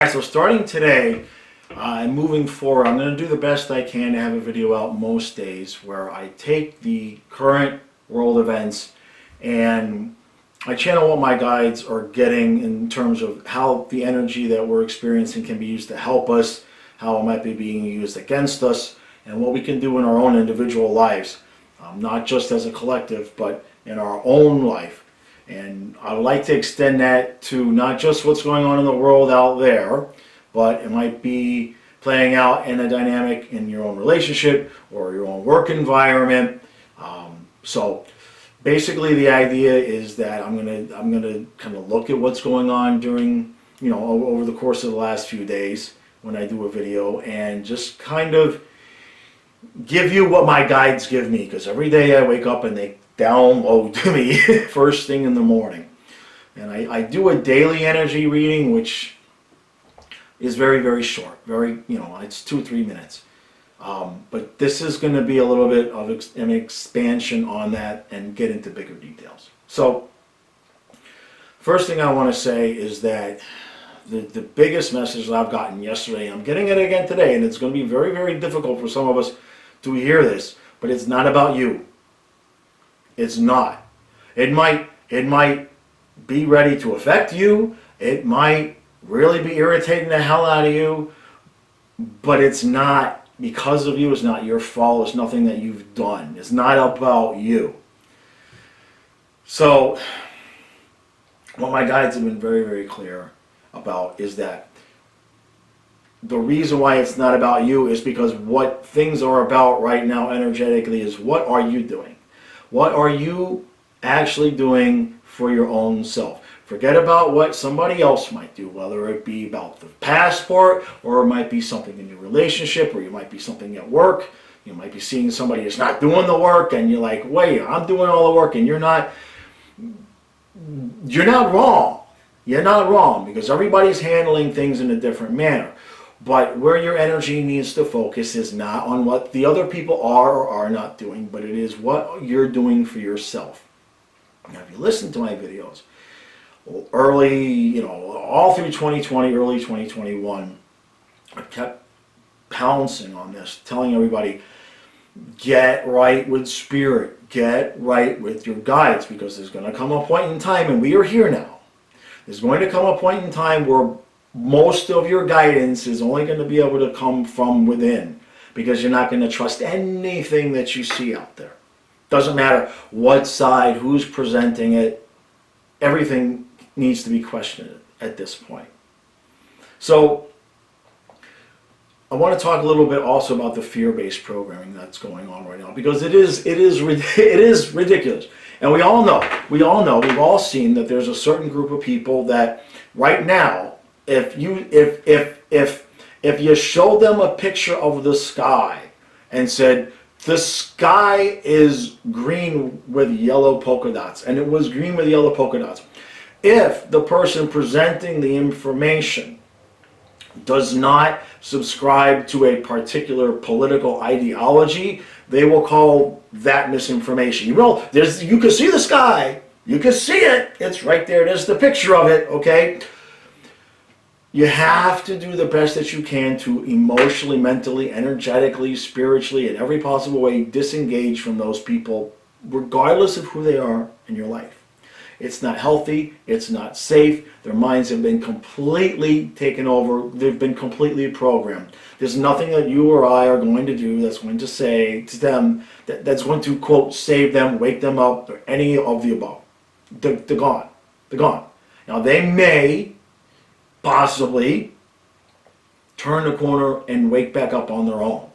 Alright, so starting today and moving forward, I'm going to do the best I can to have a video out most days where I take the current world events and I channel what my guides are getting in terms of how the energy that we're experiencing can be used to help us, how it might be being used against us, and what we can do in our own individual lives, not just as a collective, but in our own life. And I would like to extend that to not just what's going on in the world out there, but it might be playing out in a dynamic in your own relationship or your own work environment. So basically the idea is that I'm gonna kind of look at what's going on during, over the course of the last few days when I do a video, and just kind of give you what my guides give me, because every day I wake up and they download to me first thing in the morning. And I do a daily energy reading, which is very, very short. It's 2-3 minutes. But this is going to be a little bit of an expansion on that and get into bigger details. So, first thing I want to say is that the biggest message that I've gotten yesterday, and I'm getting it again today, and it's going to be very, very difficult for some of us to hear this, but it's not about you. It's not. It might be ready to affect you. It might really be irritating the hell out of you, but it's not because of you. It's not your fault. It's nothing that you've done. It's not about you. So what my guides have been very, very clear about is that the reason why it's not about you is because what things are about right now energetically is what are you doing? What are you actually doing for your own self? Forget about what somebody else might do, whether it be about the passport, or it might be something in your relationship, or you might be something at work. You might be seeing somebody that's not doing the work, and you're like, wait, I'm doing all the work, and you're not wrong. You're not wrong, because everybody's handling things in a different manner. But where your energy needs to focus is not on what the other people are or are not doing, but it is what you're doing for yourself. Now, if you listen to my videos, early, all through 2020, early 2021, I kept pouncing on this, telling everybody, get right with spirit, get right with your guides, because there's going to come a point in time, and we are here now, there's going to come a point in time where most of your guidance is only going to be able to come from within, because you're not going to trust anything that you see out there. Doesn't matter what side, who's presenting it, everything needs to be questioned at this point. So I want to talk a little bit also about the fear-based programming that's going on right now, because it is ridiculous. And we all know, we've all seen that there's a certain group of people that right now, if you showed them a picture of the sky and said, the sky is green with yellow polka dots, and it was green with yellow polka dots, if the person presenting the information does not subscribe to a particular political ideology, they will call that misinformation. You can see the sky, you can see it, it's right there, there's the picture of it, okay? You have to do the best that you can to emotionally, mentally, energetically, spiritually, in every possible way, disengage from those people, regardless of who they are in your life. It's not healthy, it's not safe, their minds have been completely taken over, they've been completely programmed. There's nothing that you or I are going to do that's going to say to them, that's going to, quote, save them, wake them up, or any of the above. They're gone. They're gone. Now, they may possibly turn the corner and wake back up on their own,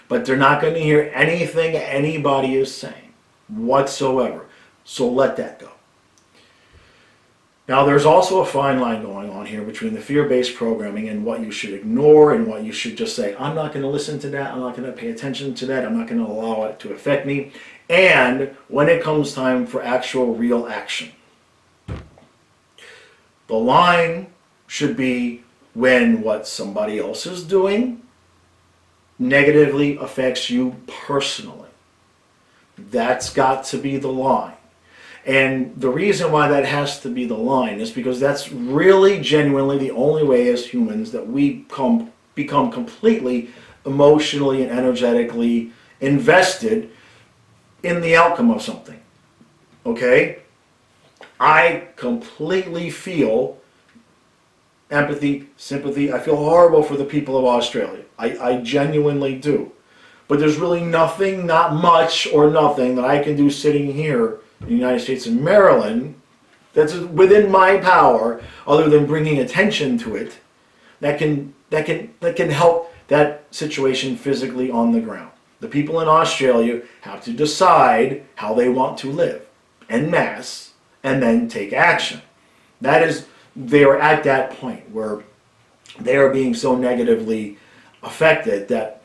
but they're not going to hear anything anybody is saying whatsoever. So let that go. Now, there's also a fine line going on here between the fear-based programming and what you should ignore and what you should just say, I'm not going to listen to that, I'm not going to pay attention to that, I'm not going to allow it to affect me, and when it comes time for actual real action. The line should be when what somebody else is doing negatively affects you personally. That's got to be the line. And the reason why that has to be the line is because that's really genuinely the only way as humans that we become completely emotionally and energetically invested in the outcome of something. Okay? I completely feel empathy, sympathy. I feel horrible for the people of Australia. I genuinely do. But there's really nothing, not much or nothing that I can do sitting here in the United States and Maryland that's within my power other than bringing attention to it that can help that situation physically on the ground. The people in Australia have to decide how they want to live en masse and then take action. That is, they are at that point where they are being so negatively affected that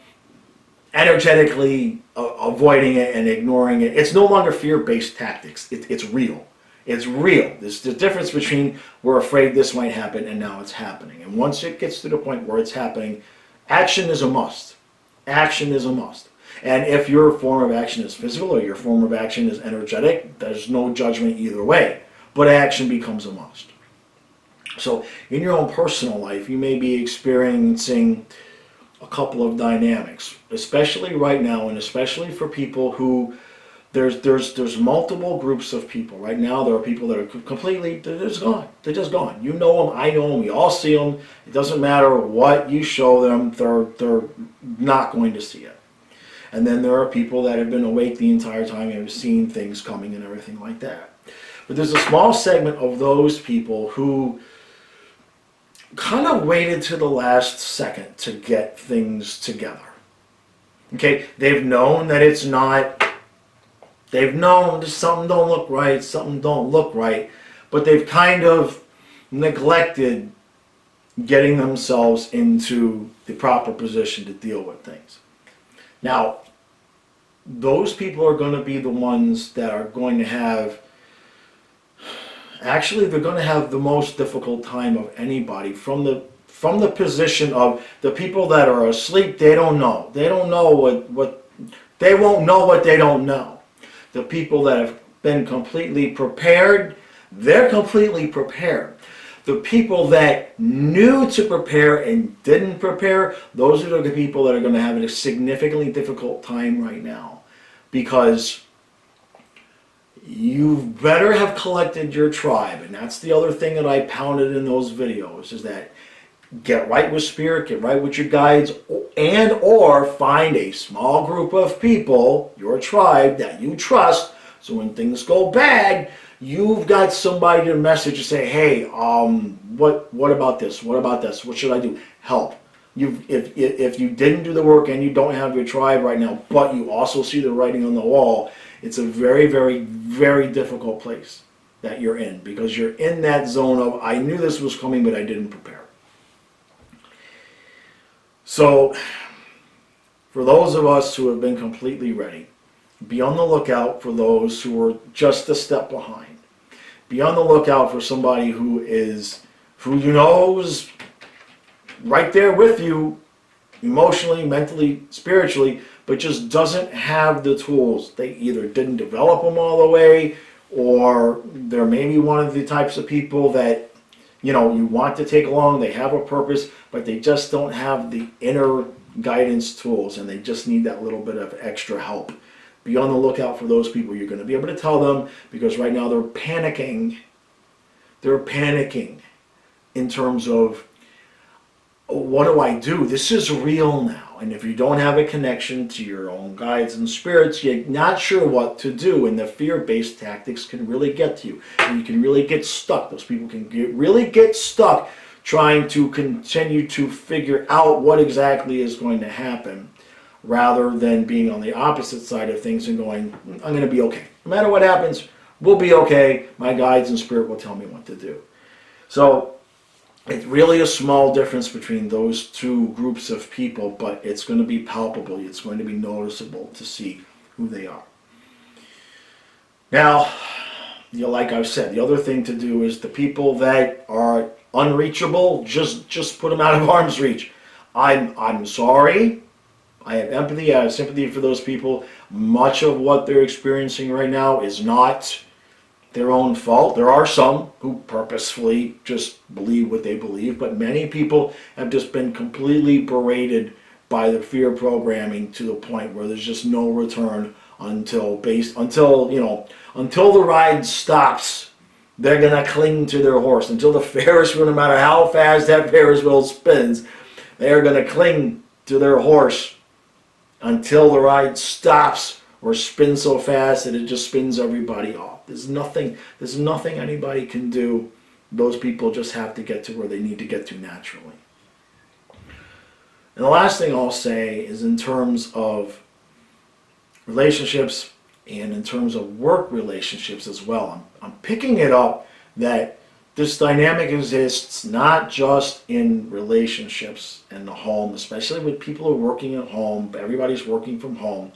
energetically avoiding it and ignoring it, it's no longer fear-based tactics. It's real. It's real. There's the difference between we're afraid this might happen and now it's happening. And once it gets to the point where it's happening, action is a must. Action is a must. And if your form of action is physical or your form of action is energetic, there's no judgment either way. But action becomes a must. So in your own personal life, you may be experiencing a couple of dynamics, especially right now, and especially for people who there's multiple groups of people. Right now, there are people that are completely, they're just gone. They're just gone. You know them, I know them, we all see them. It doesn't matter what you show them, they're not going to see it. And then there are people that have been awake the entire time and have seen things coming and everything like that. But there's a small segment of those people who kind of waited to the last second to get things together. Okay, they've known that it's not, they've known that something don't look right, something don't look right, but they've kind of neglected getting themselves into the proper position to deal with things. Now, those people are going to be the ones that are going to have, actually they're going to have the most difficult time of anybody from the position of the people that are asleep. They don't know. They don't know what they won't know what they don't know. The people that have been completely prepared, they're completely prepared. The people that knew to prepare and didn't prepare, those are the people that are going to have a significantly difficult time right now, because you better have collected your tribe. And that's the other thing that I pounded in those videos, is that get right with spirit, get right with your guides, and or find a small group of people, your tribe, that you trust, so when things go bad, you've got somebody to message and say, hey, what about this? What about this? What should I do? Help. If you didn't do the work and you don't have your tribe right now, but you also see the writing on the wall, it's a very, very, very difficult place that you're in, because you're in that zone of, I knew this was coming, but I didn't prepare. So, for those of us who have been completely ready, be on the lookout for those who are just a step behind. Be on the lookout for somebody who you know is right there with you, emotionally, mentally, spiritually, but just doesn't have the tools. They either didn't develop them all the way, or they're maybe one of the types of people that, you know, you want to take along. They have a purpose, but they just don't have the inner guidance tools, and they just need that little bit of extra help. Be on the lookout for those people. You're going to be able to tell them, because right now they're panicking. They're panicking in terms of, what do I do? This is real now. And if you don't have a connection to your own guides and spirits, you're not sure what to do. And the fear-based tactics can really get to you. And you can really get stuck. Those people can really get stuck trying to continue to figure out what exactly is going to happen, rather than being on the opposite side of things and going, I'm going to be okay. No matter what happens, we'll be okay. My guides and spirit will tell me what to do. So it's really a small difference between those two groups of people, but it's going to be palpable. It's going to be noticeable to see who they are. Now, like I've said, the other thing to do is the people that are unreachable, just put them out of arm's reach. I'm sorry. I have empathy, I have sympathy for those people. Much of what they're experiencing right now is not their own fault. There are some who purposefully just believe what they believe, but many people have just been completely berated by the fear programming to the point where there's just no return until the ride stops. They're gonna cling to their horse until the Ferris wheel, no matter how fast that Ferris wheel spins, they're gonna cling to their horse until the ride stops or spins so fast that it just spins everybody off. There's nothing anybody can do. Those people just have to get to where they need to get to naturally. And the last thing I'll say is in terms of relationships and in terms of work relationships as well. I'm picking it up that this dynamic exists not just in relationships in the home, especially with people who are working at home, everybody's working from home,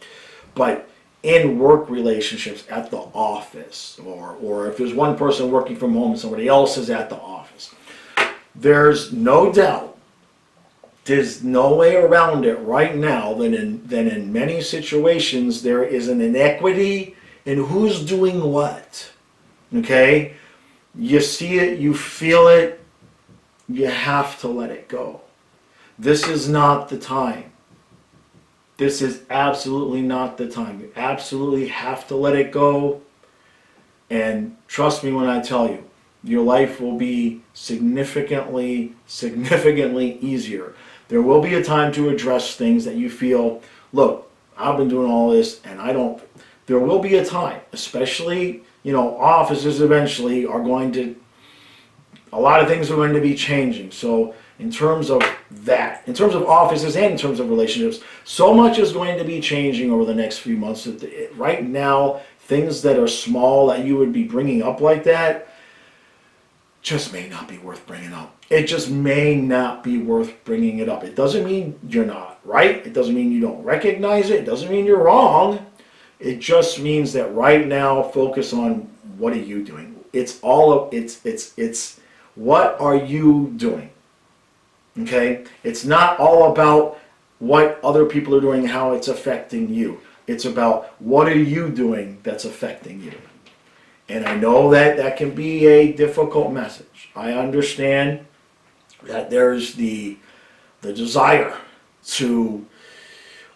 but in work relationships at the office, or if there's one person working from home and somebody else is at the office. There's no doubt, there's no way around it right now than in many situations there is an inequity in who's doing what. Okay? You see it, you feel it, you have to let it go. This is not the time. This is absolutely not the time. You absolutely have to let it go. And trust me when I tell you, your life will be significantly easier. There will be a time to address things that you feel, look, I've been doing all this and there will be a time, especially, offices eventually are a lot of things are going to be changing. So in terms of that, in terms of offices and in terms of relationships, so much is going to be changing over the next few months. Right now, things that are small that you would be bringing up like that just may not be worth bringing up. It just may not be worth bringing it up. It doesn't mean you're not right. It doesn't mean you don't recognize it. It doesn't mean you're wrong. It just means that right now, focus on what are you doing. It's what are you doing? Okay? It's not all about what other people are doing, how it's affecting you. It's about what are you doing that's affecting you. And I know that can be a difficult message. I understand that there's the desire to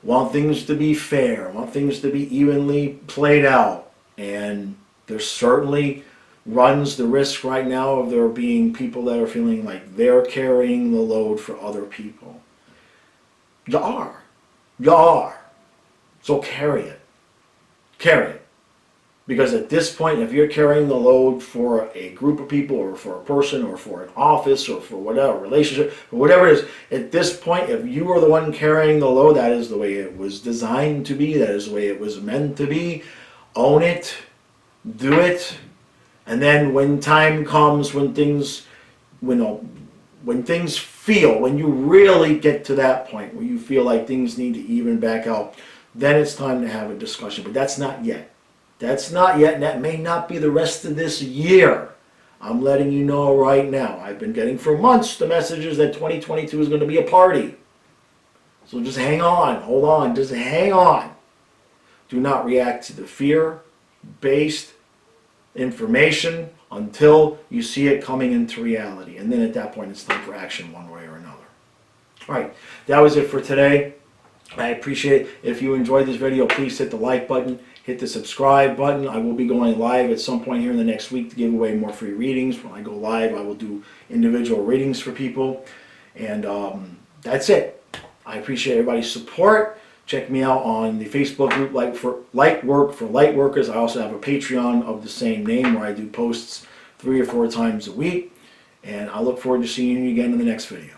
want things to be fair, want things to be evenly played out. And there certainly runs the risk right now of there being people that are feeling like they're carrying the load for other people. You are. So carry it. Carry it. Because at this point, if you're carrying the load for a group of people or for a person or for an office or for whatever, relationship, or whatever it is, at this point, if you are the one carrying the load, that is the way it was designed to be, that is the way it was meant to be. Own it, do it, and then when time comes, when you really get to that point where you feel like things need to even back out, then it's time to have a discussion. But that's not yet. That's not yet, and that may not be the rest of this year. I'm letting you know right now. I've been getting for months the messages that 2022 is going to be a party. So just hang on, hold on, just hang on. Do not react to the fear-based information until you see it coming into reality. And then at that point, it's time for action one way or another. All right, that was it for today. I appreciate it. If you enjoyed this video, please hit the like button. Hit the subscribe button. I will be going live at some point here in the next week to give away more free readings. When I go live, I will do individual readings for people. And that's it. I appreciate everybody's support. Check me out on the Facebook group Lightwork for Lightworkers. I also have a Patreon of the same name where I do posts 3 or 4 times a week. And I look forward to seeing you again in the next video.